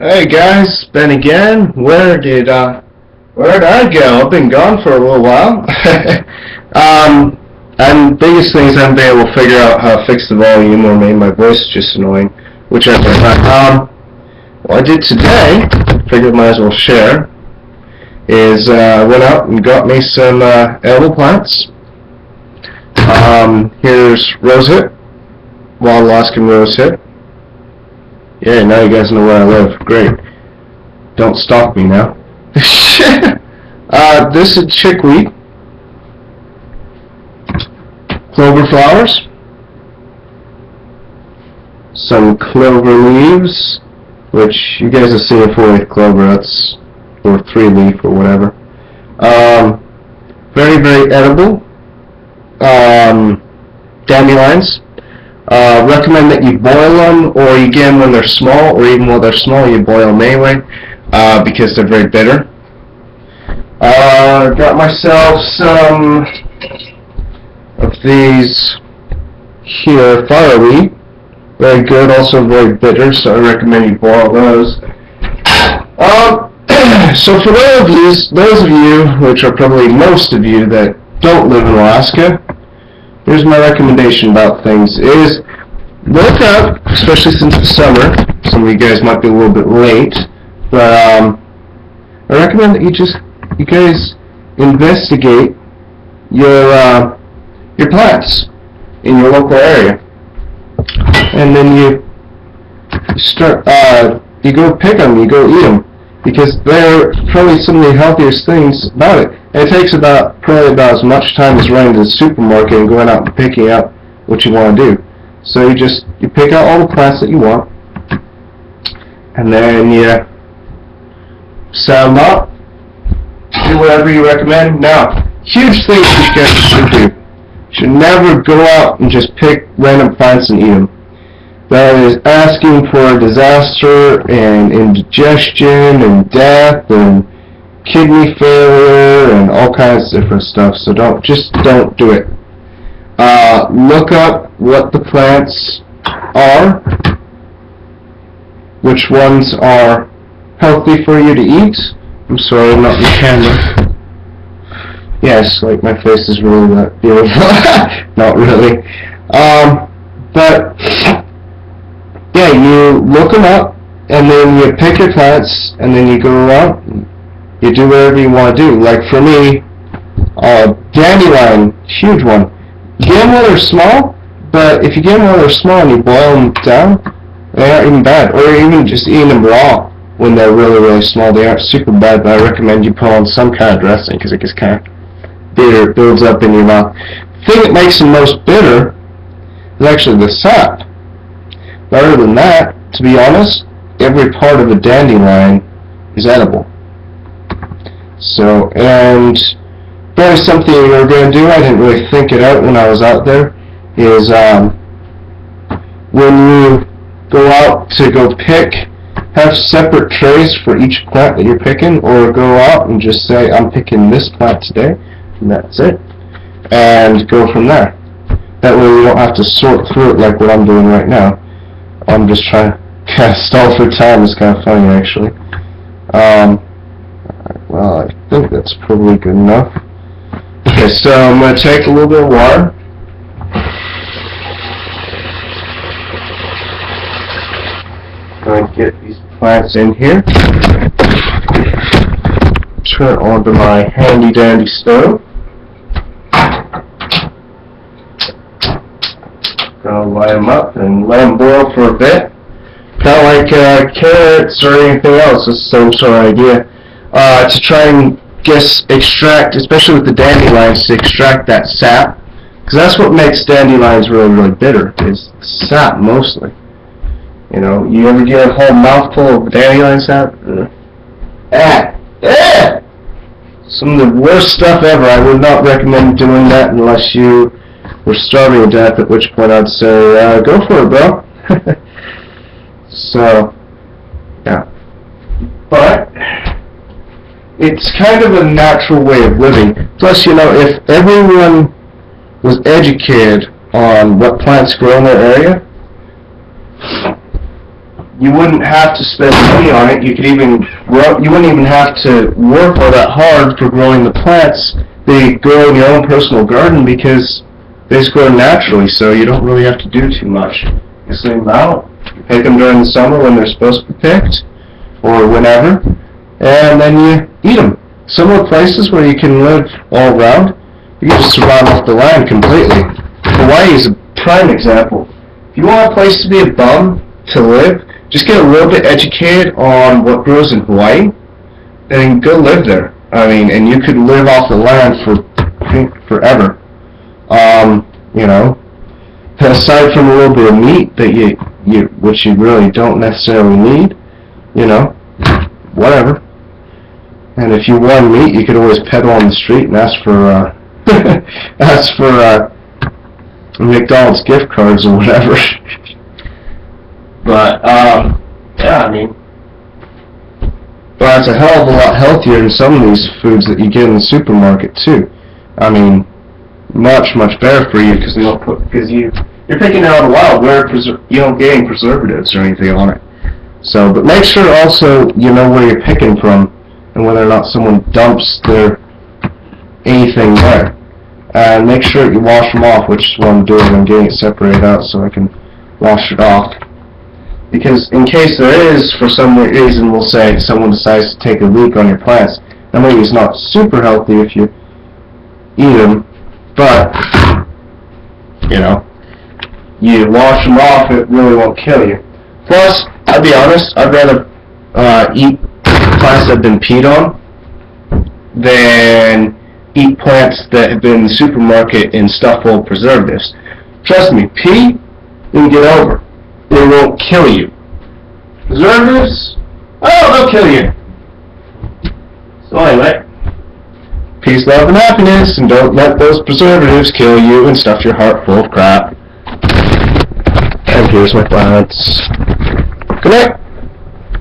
Hey guys, Ben again. Where did I go? I've been gone for a little while. And biggest thing is I haven't been able to figure out how to fix the volume or maybe my voice is just annoying, whichever. What I did today, figured might as well share, is went out and got me some edible plants. Here's rosehip, wild Alaskan rosehip. Yeah, now you guys know where I live. Great. Don't stalk me now. This is chickweed, clover flowers, some clover leaves, which you guys have seen a 4-leaf clover, that's, or 3-leaf or whatever. Very, very edible. Dandelions. Recommend that you boil them, or you get them when they're small, or even while they're small you boil them anyway, because they're very bitter. Got myself some of these here, fireweed. Very good, also very bitter, so I recommend you boil those. So for those of you, which are probably most of you that don't live in Alaska, here's my recommendation about things is look up, especially since it's summer, some of you guys might be a little bit late, but I recommend that you guys investigate your plants in your local area, and then you start you go pick them, you go eat them, because they're probably some of the healthiest things about it. And it takes probably about as much time as running to the supermarket and going out and picking out what you want to do. So you pick out all the plants that you want, and then you set them up, do whatever you recommend. Now, huge thing that you guys should do. You should never go out and just pick random plants and eat them. That is asking for a disaster and indigestion and death and kidney failure and all kinds of different stuff. So don't do it. Look up what the plants are, which ones are healthy for you to eat. I'm sorry, not the camera. Yes, like my face is really that beautiful. Not really. But yeah, you look them up, and then you pick your plants, and then you go out, and you do whatever you want to do. Like for me, dandelion, huge one. Get them while they're small, but if you get them while they're small and you boil them down, they aren't even bad. Or even just eating them raw when they're really, really small, they aren't super bad, but I recommend you put on some kind of dressing, because it gets kind of bitter, it builds up in your mouth. The thing that makes them most bitter is actually the sap. Other than that, to be honest, every part of a dandelion is edible. So, and probably something we were going to do, I didn't really think it out when I was out there, is when you go out to go pick, have separate trays for each plant that you're picking, or go out and just say, I'm picking this plant today, and that's it, and go from there. That way you don't have to sort through it like what I'm doing right now. I'm just trying to kind of stall for time. It's kind of funny, actually. Well, I think that's probably good enough. Okay, so I'm going to take a little bit of water. Going to get these plants in here. Turn it onto my handy dandy stove. Gonna light them up and let them boil for a bit. Kind of like carrots or anything else. It's the same sort of idea. To try and extract, especially with the dandelions, to extract that sap, because that's what makes dandelions really, really bitter, is sap mostly. You know, you ever get a whole mouthful of dandelion sap? Some of the worst stuff ever. I would not recommend doing that unless you were starving to death, at which point I'd say, go for it, bro. So, yeah. But it's kind of a natural way of living. Plus, you know, if everyone was educated on what plants grow in their area, you wouldn't have to spend money on it. You could even you wouldn't even have to work all that hard for growing the plants. They grow in your own personal garden because they just grow naturally, so you don't really have to do too much. You send them out, you pick them during the summer when they're supposed to be picked, or whenever, and then you eat them. Some of the places where you can live all around, you can just survive off the land completely. Hawaii is a prime example. If you want a place to be a bum to live, just get a little bit educated on what grows in Hawaii, and go live there. I mean, and you could live off the land for forever. You know, aside from a little bit of meat that which you really don't necessarily need, you know, whatever. And if you want meat, you could always peddle on the street and ask for McDonald's gift cards or whatever. But yeah, I mean, but it's a hell of a lot healthier than some of these foods that you get in the supermarket too. I mean, much better for you because you're picking it out of the wild where you don't get any preservatives or anything on it. So, but make sure also you know where you're picking from and whether or not someone dumps anything there. And make sure you wash them off, which is what I'm doing. I'm getting it separated out so I can wash it off. Because in case there is, for some reason, we'll say someone decides to take a leak on your plants, that maybe it's not super healthy if you eat them, but, you know, you wash them off, it really won't kill you. Plus, I'll be honest, I'd rather eat plants that have been peed on than eat plants that have been in the supermarket and stuffed full of preservatives. Trust me, pee, you can get over. It won't kill you. Preservatives, oh, they'll kill you. So anyway, peace, love, and happiness, and don't let those preservatives kill you and stuff your heart full of crap. And here's my plants. Good night.